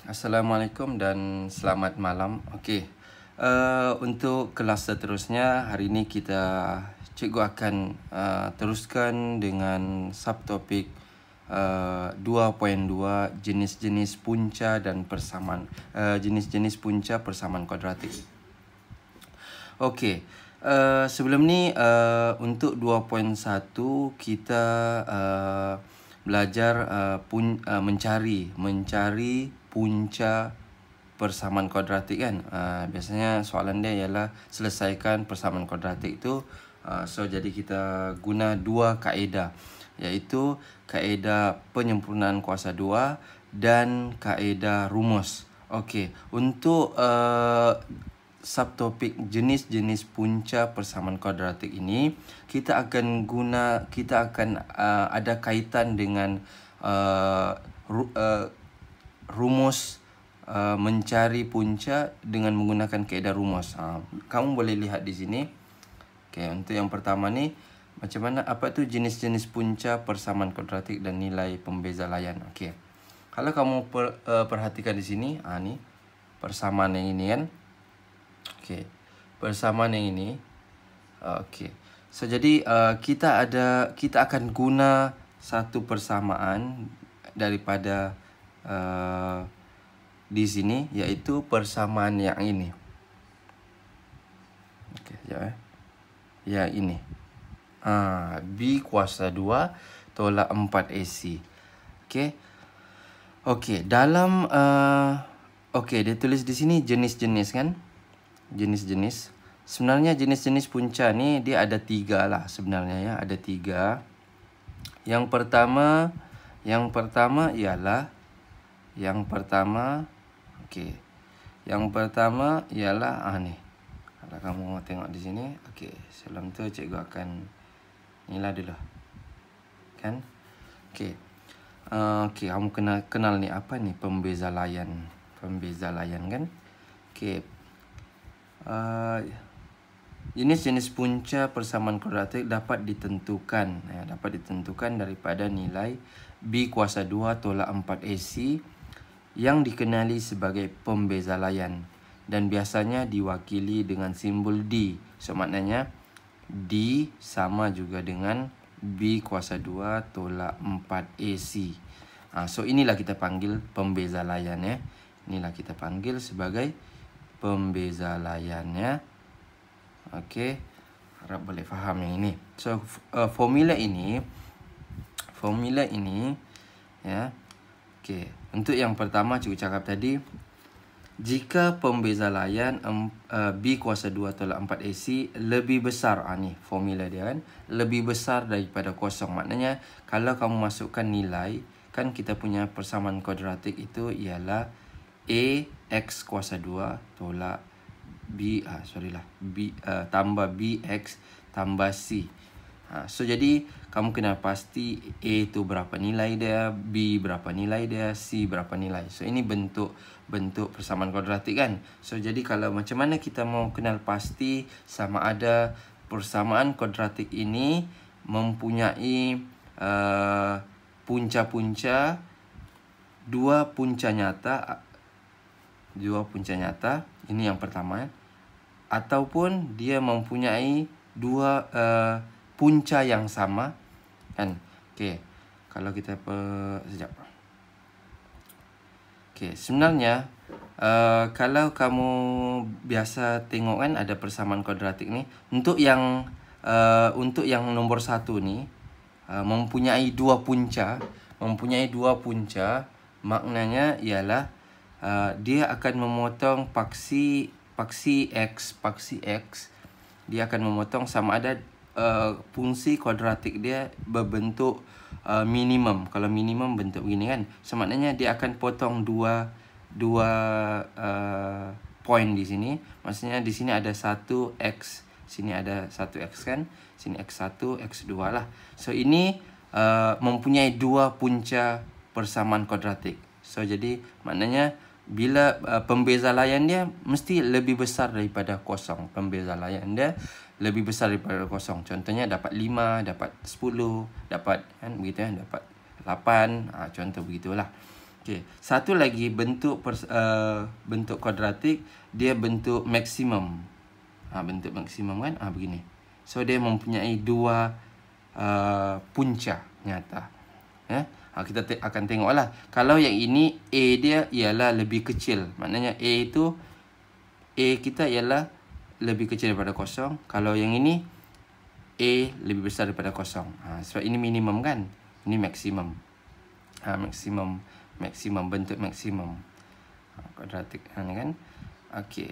Assalamualaikum dan selamat malam. Okey. Untuk kelas seterusnya, hari ini cikgu akan teruskan dengan subtopik 2.2 jenis-jenis punca dan persamaan jenis-jenis punca persamaan kuadratik. Okey. Sebelum ni untuk 2.1 kita belajar mencari punca persamaan kuadratik kan. Biasanya soalan dia ialah selesaikan persamaan kuadratik tu. So jadi kita guna dua kaedah, iaitu kaedah penyempurnaan kuasa 2 dan kaedah rumus. Okey, untuk subtopik jenis-jenis punca persamaan kuadratik ini kita akan ada kaitan dengan rumus mencari punca dengan menggunakan kaedah rumus. Kamu boleh lihat di sini. Okey, untuk yang pertama ni macam mana, apa tu jenis-jenis punca persamaan kuadratik dan nilai pembeza layan. Okey. Kalau kamu perhatikan di sini, ni persamaan yang ini kan. Okey. Persamaan yang ini. Okey. So jadi kita akan guna satu persamaan daripada di sini, iaitu persamaan yang ini. Okey, sekejap Yang ini. B kuasa 2 tolak 4 AC. Okey. Okey, dalam okey, dia tulis di sini jenis-jenis kan? Jenis-jenis. Sebenarnya jenis-jenis punca ni dia ada 3 lah sebenarnya ya, ada 3. Yang pertama okey. Yang pertama ialah ni. Kalau kamu tengok di sini, okey, sebelum tu cikgu akan inilah dulu. Kan? Okey. Okey, kamu kenal ni apa ni pembeza layan. Pembeza layan kan? Okey. Jenis-jenis punca persamaan kuadratik dapat ditentukan daripada nilai B kuasa 2 tolak 4 AC yang dikenali sebagai pembeza layan dan biasanya diwakili dengan simbol D. So maknanya D sama juga dengan B kuasa 2 tolak 4 AC. So inilah kita panggil pembeza layan ya. Inilah kita panggil sebagai pembeza layan ya. Okey, harap boleh faham yang ini. So formula ini ya. Okey, untuk yang pertama cikgu cakap tadi, jika pembeza layan B kuasa 2 tolak 4 AC lebih besar, ni formula dia kan, lebih besar daripada kosong. Maknanya kalau kamu masukkan nilai, kan kita punya persamaan kuadratik itu ialah A X kuasa 2 tolak B tambah BX tambah C. So jadi kamu kena pasti A tu berapa nilai dia, B berapa nilai dia, C berapa nilai. So ini bentuk persamaan kuadratik kan. So jadi kalau macam mana kita mau kenal pasti sama ada persamaan kuadratik ini mempunyai punca-punca, dua punca nyata, ini yang pertama ya. Ataupun dia mempunyai dua punca yang sama kan. Okey, kalau kita sekejap. Okey, sebenarnya kalau kamu biasa tengok kan ada persamaan kuadratik ni, untuk yang nombor 1 ni mempunyai dua punca, maknanya ialah dia akan memotong paksi X, dia akan memotong sama ada fungsi kuadratik dia berbentuk minimum. Kalau minimum bentuk begini kan. So maknanya dia akan potong dua point di sini. Maksudnya di sini ada 1X, sini ada 1X kan. Sini X1, X2 lah. So ini mempunyai dua punca persamaan kuadratik. So jadi maknanya bila pembeza layan dia mesti lebih besar daripada kosong. Pembeza layan dia lebih besar daripada kosong. Contohnya dapat 5, dapat 10, dapat kan begitu kan, dapat 8, contoh begitulah. Okey, satu lagi bentuk bentuk kuadratik, dia bentuk maksimum. Bentuk maksimum kan? Begini. So dia mempunyai dua punca nyata. Kita akan tengoklah. Kalau yang ini A dia ialah lebih kecil. Maknanya A kita ialah lebih kecil daripada kosong. Kalau yang ini A lebih besar daripada kosong. Sebab ini minimum kan? Ini maksimum. Maksimum, bentuk maksimum. Kuadratik ni kan? Okey.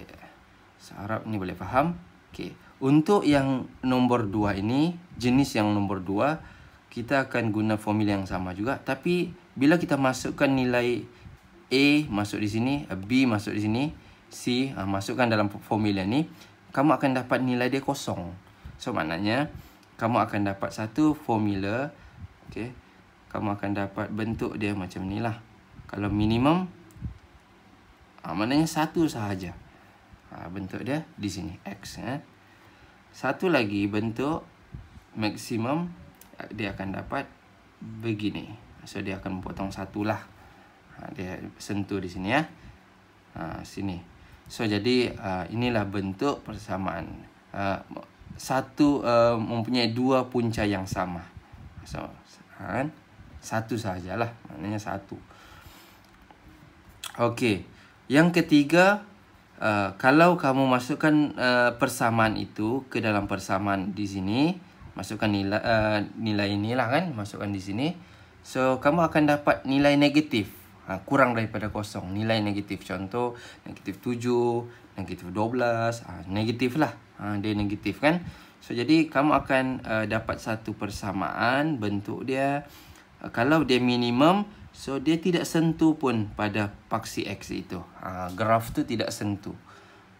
Harap ni boleh faham. Okey. Untuk yang nombor 2 ini, jenis yang nombor 2, kita akan guna formula yang sama juga. Tapi bila kita masukkan nilai A masuk di sini, B masuk di sini, C masukkan dalam formula ni, kamu akan dapat nilai dia kosong. So maknanya kamu akan dapat satu formula. Okey. Kamu akan dapat bentuk dia macam ni lah. Kalau minimum, maknanya satu sahaja. Bentuk dia di sini, X. Satu lagi bentuk maksimum, dia akan dapat begini. So dia akan potong satu lah. Dia sentuh di sini ya. Sini. So jadi inilah bentuk persamaan. Satu mempunyai dua punca yang sama. So satu sahajalah, maknanya satu. Okey. Yang ketiga, kalau kamu masukkan persamaan itu ke dalam persamaan di sini, masukkan nilai inilah kan, masukkan di sini. So kamu akan dapat nilai negatif, kurang daripada kosong, nilai negatif. Contoh negatif 7, negatif 12, negatif lah. Dia negatif kan. So jadi kamu akan dapat satu persamaan, bentuk dia. Kalau dia minimum, so dia tidak sentuh pun pada paksi X itu. Graf tu tidak sentuh.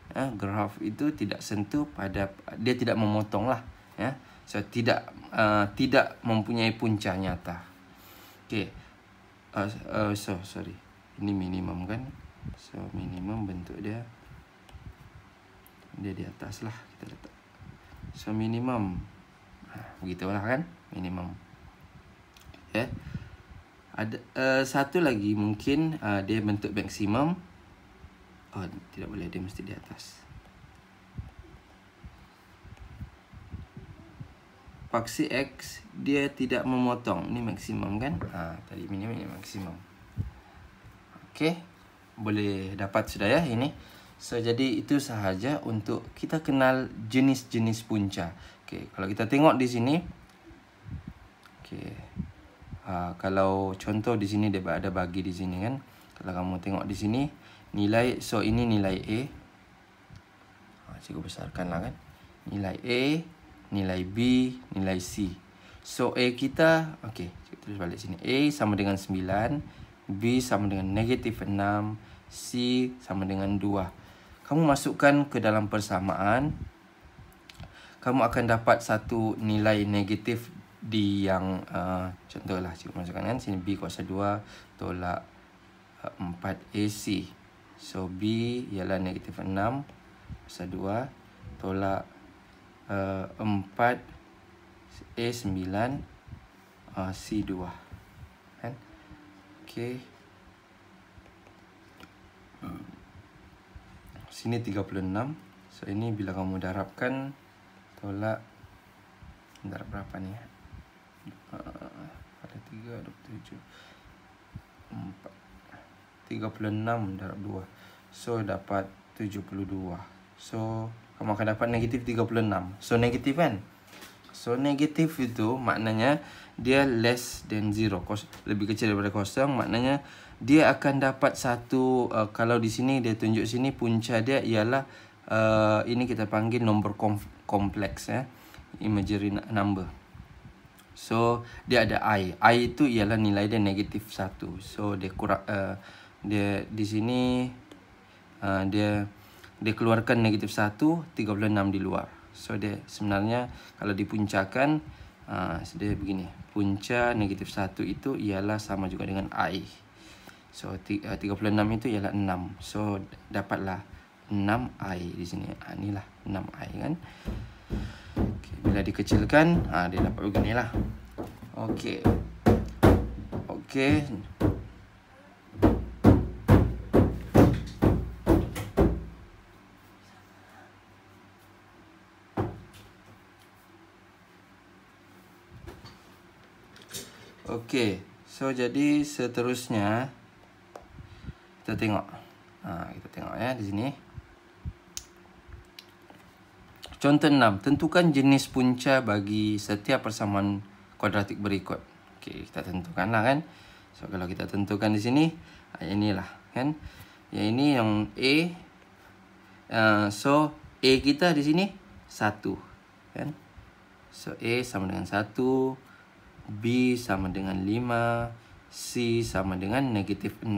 Graf itu tidak sentuh pada, dia tidak memotong lah. So tidak mempunyai punca nyata. Okay. Sorry. Ini minimum kan. So minimum bentuk dia di atas lah kita letak. So minimum. Begitulah kan, minimum. Okay. Ada satu lagi mungkin dia bentuk maksimum. Tidak boleh, dia mesti di atas. Paksi X dia tidak memotong. Ini maksimum kan? Tadi minimum, ini maksimum. Okey. Boleh dapat sudah ya ini. So jadi itu sahaja untuk kita kenal jenis-jenis punca. Okey, kalau kita tengok di sini. Okey. Kalau contoh di sini dia ada bagi di sini kan. Kalau kamu tengok di sini nilai, so ini nilai A. Cikgu besarkanlah kan. Nilai A, nilai B, nilai C. So A kita, okey, cikgu tulis balik sini. A sama dengan 9, B sama dengan negatif 6, C sama dengan 2. Kamu masukkan ke dalam persamaan, kamu akan dapat satu nilai negatif di yang contohlah cikgu masukkan kan sini, B kuasa 2 tolak 4AC. So B ialah negatif 6 kuasa 2 tolak 4A9 C2 kan. Okey. Sini 36. So ini bila kamu darabkan, tolak, darab berapa ni? Ada 3, 27, 4, 36 darab 2. So dapat 72. So kamu akan dapat negatif 36. So negatif kan? So negatif itu maknanya dia less than 0. Lebih kecil daripada kosong. Maknanya dia akan dapat satu, kalau di sini dia tunjuk sini punca dia ialah ini kita panggil nombor kompleks ya. Imaginary number. So dia ada I. I itu ialah nilai dia negatif 1. So dia kurang, dia di sini dia keluarkan negatif 1, 36 di luar. So dia sebenarnya kalau dipuncakan dia begini. Punca negatif 1 itu ialah sama juga dengan I. So 36 itu ialah 6. So dapatlah 6I di sini. Inilah 6I kan. Okay, bila dikecilkan dia dapat beginilah. Okey. Okey. Okey, so jadi seterusnya kita tengok. Kita tengok ya di sini. Contoh 6. Tentukan jenis punca bagi setiap persamaan kuadratik berikut. Okey, kita tentukanlah kan. So kalau kita tentukan di sini, inilah kan. Yang ini yang A. So A kita di sini 1 kan. So A sama dengan 1, B sama dengan 5, C sama dengan negatif 6.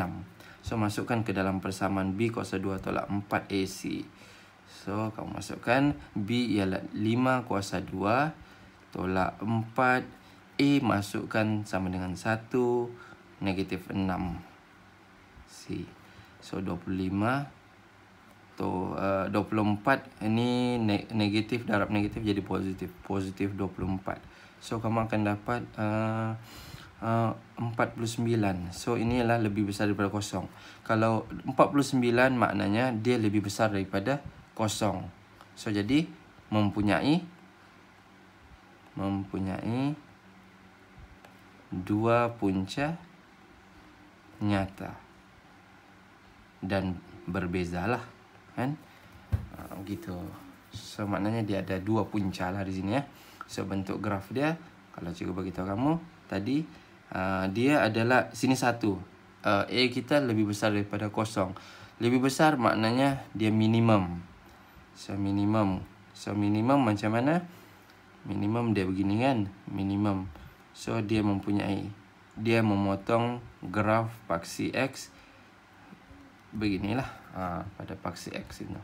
So masukkan ke dalam persamaan B kuasa 2 tolak 4 AC. So kamu masukkan B ialah 5 kuasa 2 tolak 4. A masukkan sama dengan 1 negatif 6 C. So 25 24 ini negatif darab negatif jadi positif. Positif 24. So kamu akan dapat 49. So inilah lebih besar daripada kosong. Kalau 49 maknanya dia lebih besar daripada kosong. So jadi mempunyai dua punca nyata dan berbezalah kan. Gitu. So maknanya dia ada dua punca lah di sini ya. So bentuk graf dia kalau cikgu bagi tahu kamu tadi dia adalah sini 1. A kita lebih besar daripada kosong. Lebih besar maknanya dia minimum. So minimum. So minimum macam mana? Minimum dia begini kan? Minimum. So dia memotong graf paksi X beginilah. Pada paksi X itu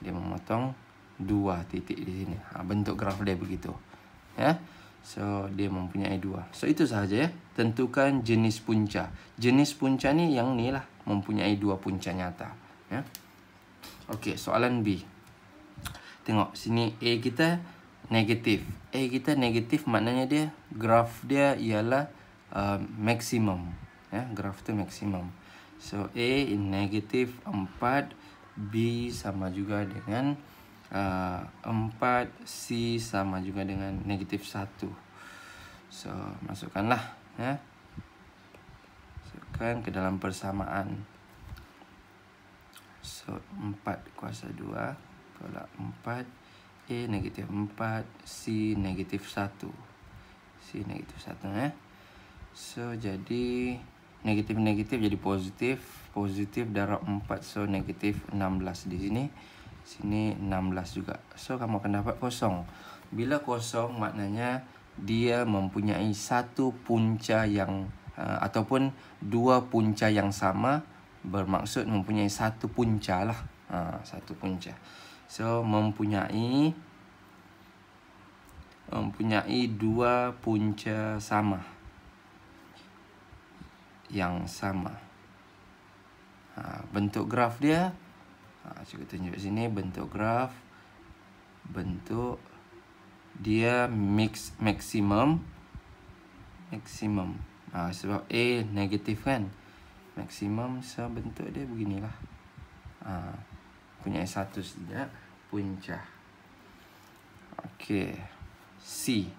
dia memotong 2 titik di sini. Bentuk graf dia begitu. Ya. So dia mempunyai 2. So itu sahaja ya. Tentukan jenis punca. Jenis punca ni yang ni lah, mempunyai 2 punca nyata. Ya. Okey, soalan B. Tengok sini A kita negatif. A kita negatif maknanya dia graf dia ialah maksimum. Ya, graf tu maksimum. So A negatif 4, B sama juga dengan 4, C sama juga dengan negatif 1. So masukkanlah ya. Masukkan ke dalam persamaan. So 4 kuasa 2 tolak 4, A negatif 4, C negatif 1. C negatif 1 ya. So jadi negatif-negatif jadi positif. Positif darab 4. So negatif 16 di sini. Sini 16 juga. So kamu akan dapat kosong. Bila kosong maknanya dia mempunyai satu punca yang ataupun dua punca yang sama. Bermaksud mempunyai satu punca lah. Satu punca. So mempunyai dua punca sama. Yang sama. Bentuk graf dia cuba tunjuk sini bentuk graf. Bentuk dia maksimum. Sebab A negatif kan. Maksimum, so bentuk dia beginilah. Punya satu saja punca. Okey. C.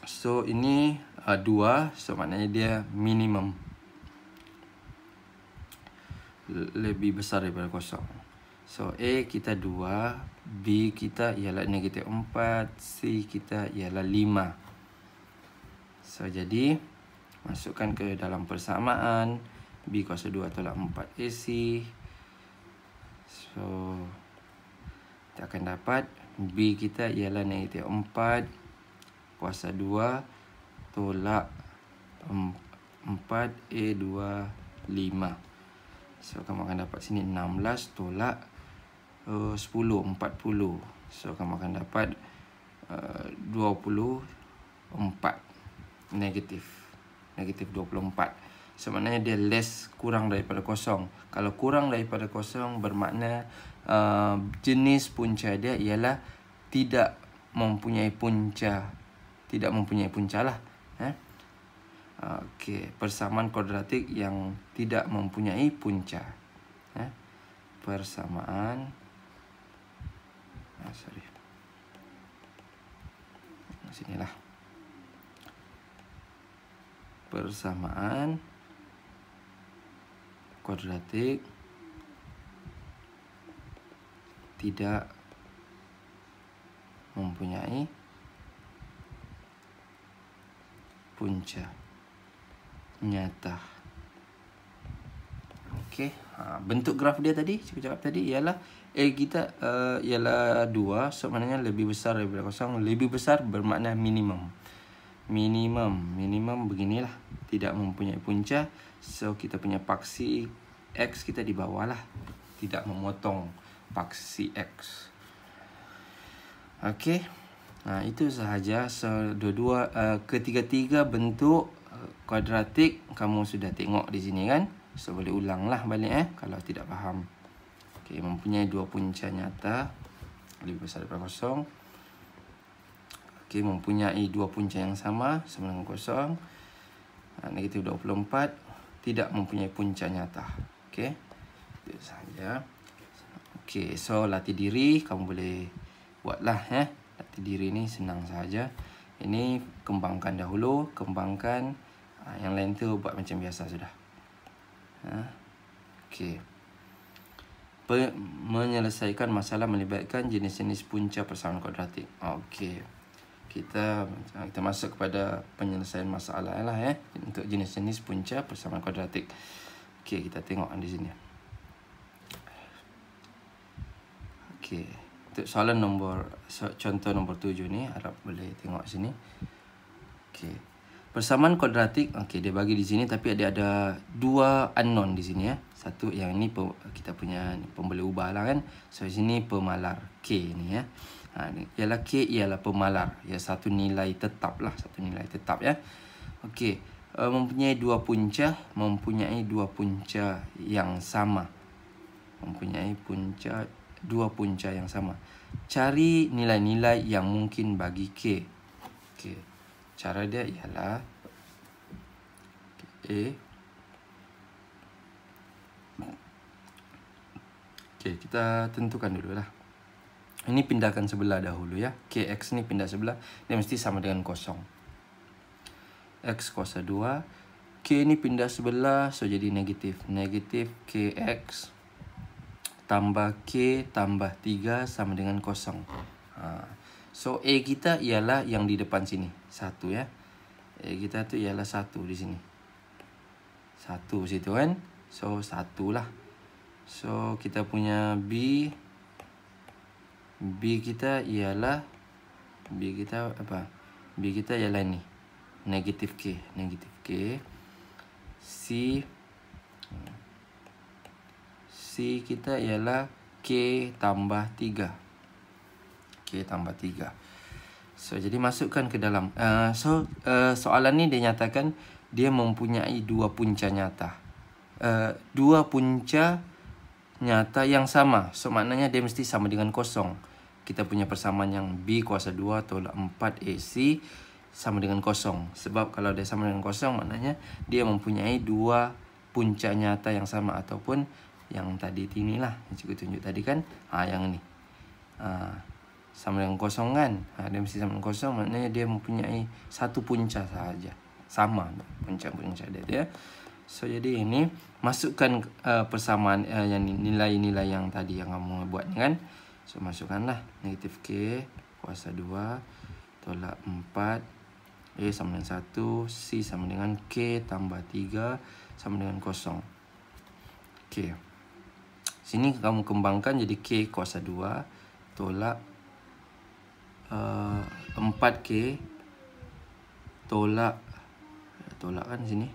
So ini 2, so maknanya dia minimum. Lebih besar daripada kosong. So A kita 2, B kita ialah negatif 4, C kita ialah 5. So jadi masukkan ke dalam persamaan B kuasa 2 tolak 4 AC. So kita akan dapat B kita ialah negatif 4 kuasa 2 tolak 4 A2 5. So kamu akan dapat sini 16 tolak 10 40. So kamu akan dapat 24 negatif 24. So maknanya dia kurang daripada kosong. Kalau kurang daripada kosong bermakna jenis punca dia ialah tidak mempunyai punca. Tidak mempunyai punca lah. Okey, persamaan kuadratik yang tidak mempunyai punca. Persamaan sinilah. persamaan kuadratik tidak mempunyai punca nyata. Okey, bentuk graf dia tadi, cikgu cakap tadi ialah A kita ialah 2, so maknanya lebih besar daripada kosong. Lebih besar bermakna minimum. Minimum beginilah, tidak mempunyai punca. So kita punya paksi X kita di bawah lah, tidak memotong paksi X. Okey, itu sahaja. So ketiga-tiga bentuk kuadratik kamu sudah tengok di sini kan. So boleh ulanglah balik kalau tidak faham. Okey, mempunyai dua punca nyata lebih besar daripada kosong. Okey, mempunyai dua punca yang sama dengan kosong. Negatif 24 tidak mempunyai punca nyata. Okey, itu sahaja. Okey, so latih diri kamu boleh buatlah Latih diri ni senang sahaja. Ini kembangkan dahulu, kembangkan. Yang lain tu buat macam biasa sudah. Okey. Menyelesaikan masalah melibatkan jenis-jenis punca persamaan kuadratik. Okey. Kita masuk kepada penyelesaian masalah lah untuk jenis-jenis punca persamaan kuadratik. Okey, kita tengok di sini. Okey. Untuk soalan contoh nombor 7 ni, harap boleh tengok sini. Okey. Persamaan kuadratik, okey, dia bagi di sini tapi ada dua unknown di sini Satu yang ini kita punya pemboleh ubah lah kan. So di sini pemalar K ni ialah K ialah pemalar. Ya, satu nilai tetap lah, Okey, mempunyai dua punca yang sama. Dua punca yang sama. Cari nilai-nilai yang mungkin bagi K. Okey. Cara dia ialah Okey, kita tentukan dulu lah. Ini pindahkan sebelah dahulu ya. KX ni pindah sebelah, dia mesti sama dengan kosong. X kuasa 2. K ni pindah sebelah, so jadi negatif. Negatif KX tambah K tambah 3 sama dengan kosong. So A kita ialah yang di depan sini, 1 A kita tu ialah 1 di sini. 1 situ kan. So 1 lah. So kita punya B kita ialah B kita ialah ni. Negatif K. C kita ialah K tambah 3. So jadi masukkan ke dalam. Soalan ni dia nyatakan dia mempunyai dua punca nyata. Dua punca nyata yang sama. So maknanya dia mesti sama dengan kosong. Kita punya persamaan yang B kuasa 2 tolak 4 AC sama dengan kosong. Sebab kalau dia sama dengan kosong, maknanya dia mempunyai dua punca nyata yang sama. Ataupun yang tadi ini lah, yang cikgu tunjuk tadi kan. Yang ni. Sama dengan kosong kan. Dia mesti sama dengan kosong, maknanya dia mempunyai satu punca sahaja. Sama punca-punca dia. So jadi ini masukkan persamaan yang nilai-nilai yang tadi yang kamu buat ni kan. So masukkanlah negatif K kuasa 2 tolak 4 A sama dengan 1, C sama dengan K tambah 3 sama dengan kosong. Okey. Sini kamu kembangkan jadi K kuasa 2 tolak 4K tolak kan sini.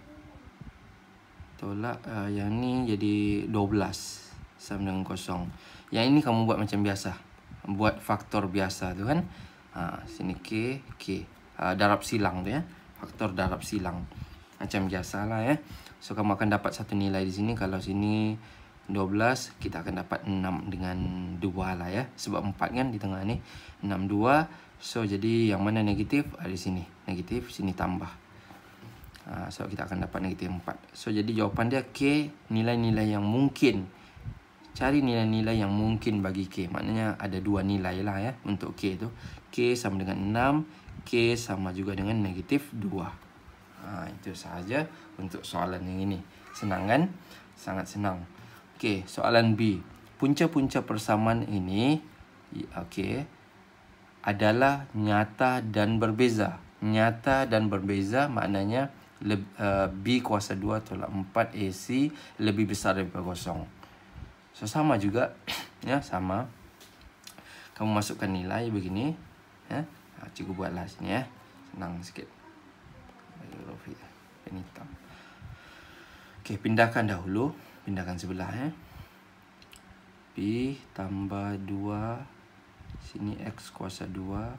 Tolak yang ni jadi 12 sama dengan kosong. Yang ini kamu buat macam biasa. Buat faktor biasa tu kan. Sini K. Darab silang tu Faktor darab silang. Macam biasalah So kamu akan dapat satu nilai di sini. Kalau sini 12, kita akan dapat 6 dengan 2 lah Sebab 4 kan di tengah ni. 6, 2. So jadi yang mana negatif? Di sini. Negatif, sini tambah. So kita akan dapat negatif 4. So jadi jawapan dia K, nilai-nilai yang mungkin. Cari nilai-nilai yang mungkin bagi K. Maknanya ada dua nilai lah untuk K tu. K sama dengan 6, K sama juga dengan negatif 2. Itu sahaja untuk soalan yang ini. Senang kan? Sangat senang. Okey, soalan B. Punca-punca persamaan ini adalah nyata dan berbeza. Nyata dan berbeza maknanya B kuasa 2 tolak 4 AC lebih besar daripada kosong. So sama juga ya, sama. Kamu masukkan nilai begini ya. Cikgu buatlah sini ya. Senang sikit. Pen hitam. Okey, pindahkan dahulu. Pindahkan sebelah ya. P tambah 2. Sini X kuasa 2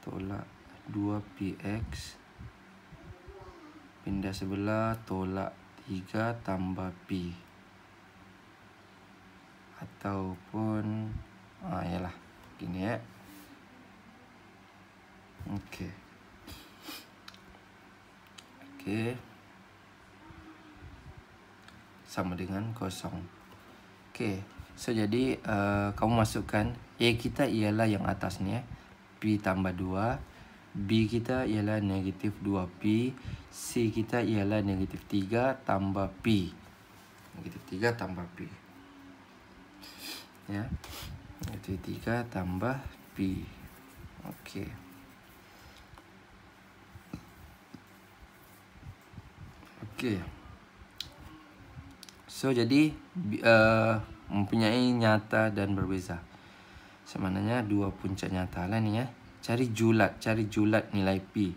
tolak 2PX. Pindah sebelah, tolak 3 tambah P. Ataupun yalah, gini ya. Okey. Sama dengan kosong. Okey. So jadi kamu masukkan A kita ialah yang atas ni ya. P tambah 2. B kita ialah negatif 2P. C kita ialah negatif 3 tambah P. Negatif 3 tambah P. Ya. Negatif 3 tambah P. Okey. Okey. So jadi mempunyai nyata dan berbeza. Sebenarnya dua punca nyata lah ni ya. Cari julat nilai P.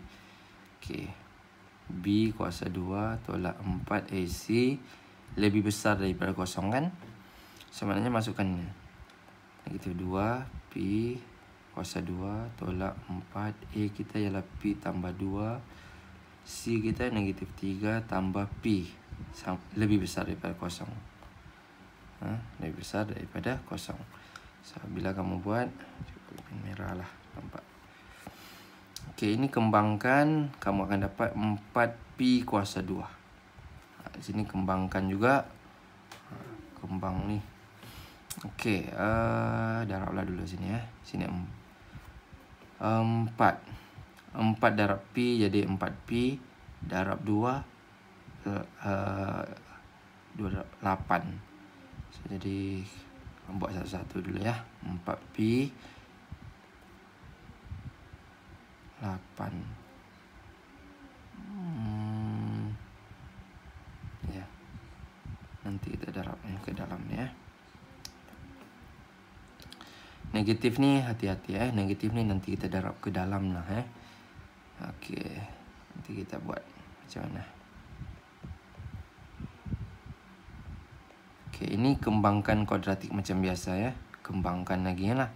Okey. B kuasa 2 tolak 4 AC lebih besar daripada kosong kan? Sebenarnya masukkan negatif 2 P kuasa 2 tolak 4 A kita ialah P tambah 2. C kita negatif 3 tambah P lebih besar daripada kosong. Lebih besar daripada kosong. So, bila kamu buat pen merah lah, nampak. Okey, ini kembangkan, kamu akan dapat 4P kuasa 2. Di sini kembangkan juga. Kembang ni. Okey, darablah dulu sini ya. Sini 4 darab P jadi 4P darab 2 2 darab 8. So, jadi buat satu-satu dulu ya. 4P 8. Ya. Nanti kita darabnya ke dalam ni ya. Negatif ni hati-hati ya. Negatif ni nanti kita darab ke dalam lah ya. Okey. Nanti kita buat macam mana. Okey, ini kembangkan kuadratik macam biasa ya. Kembangkan lagi lah.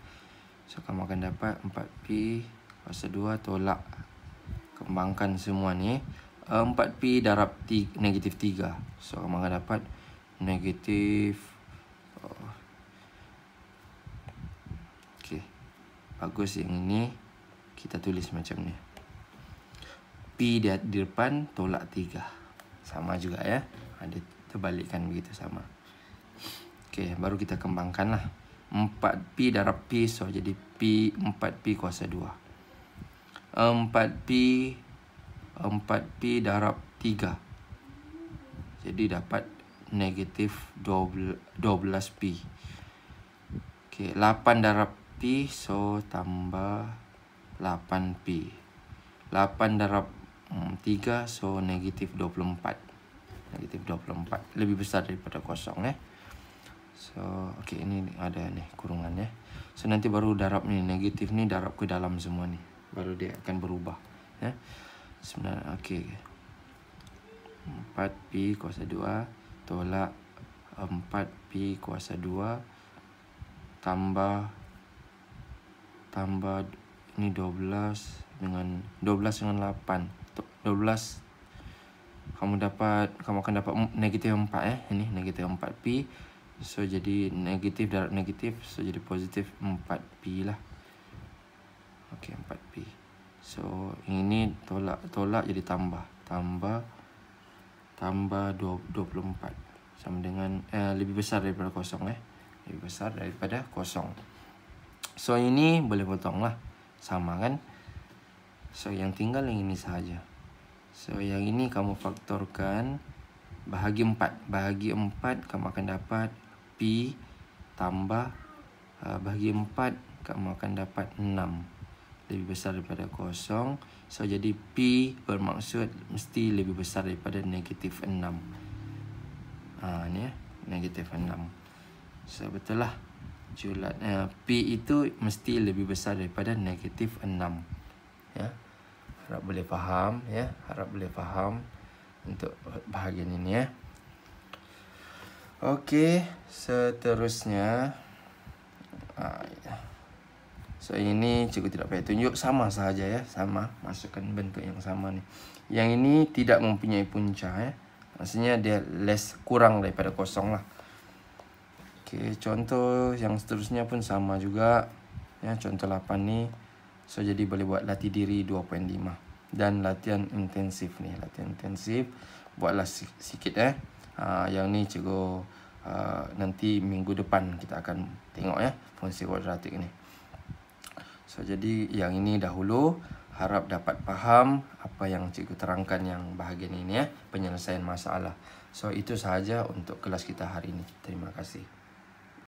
So, kamu akan dapat 4P kuasa 2 tolak. Kembangkan semua ni. 4P darab negatif 3. So, kamu akan dapat negatif. Okey. Bagus yang ini. Kita tulis macam ni. P di depan tolak 3. Sama juga ya. Ada terbalikkan begitu sama. Okey, baru kita kembangkan lah. 4P darab P, so jadi P 4P kuasa 2. 4P darab 3. Jadi dapat negatif 12P. Okey, 8 darab P, so tambah 8P. 8 darab 3, so negatif 24. Negatif 24. Lebih besar daripada kosong ya. So, okey, ini ada nih kurungan ya. So, nanti baru darab ni. Negatif ni darab ke dalam semua ni. Baru dia akan berubah. Ya. Sebenarnya, okey. 4P kuasa 2 tolak 4P kuasa 2 tambah ini 12 dengan 8. 12 kamu akan dapat negatif 4 ya. Ini negatif 4P. So, jadi negatif darab negatif. So, jadi positif 4P lah. Okey, 4P. So, ini tolak jadi tambah. Tambah 24. Sama dengan lebih besar daripada kosong ya. Lebih besar daripada kosong. So, ini boleh potong lah. Sama kan? So, yang tinggal yang ini sahaja. So yang ini kamu faktorkan bahagi 4. Bahagi 4 kamu akan dapat P tambah bahagi 4 kamu akan dapat 6. Lebih besar daripada kosong. So jadi P bermaksud mesti lebih besar daripada negatif 6. Ni ya, negatif 6. So betul lah. Julat P itu mesti lebih besar daripada negatif 6. Ya. Harap boleh faham ya, harap boleh faham untuk bahagian ini ya. Okey, seterusnya so ini cikgu tidak payah tunjuk, sama sahaja ya, sama, masukkan bentuk yang sama ni. Yang ini tidak mempunyai punca ya. Maksudnya dia kurang daripada kosong lah. Okey, contoh yang seterusnya pun sama juga ya, contoh 8 ni. So jadi boleh buat latih diri 2.5 dan latihan intensif ni, latihan intensif buatlah sikit yang ni cikgu nanti minggu depan kita akan tengok ya fungsi kuadratik ni. So jadi yang ini dahulu, harap dapat faham apa yang cikgu terangkan yang bahagian ini ya, penyelesaian masalah. So itu sahaja untuk kelas kita hari ini. Terima kasih.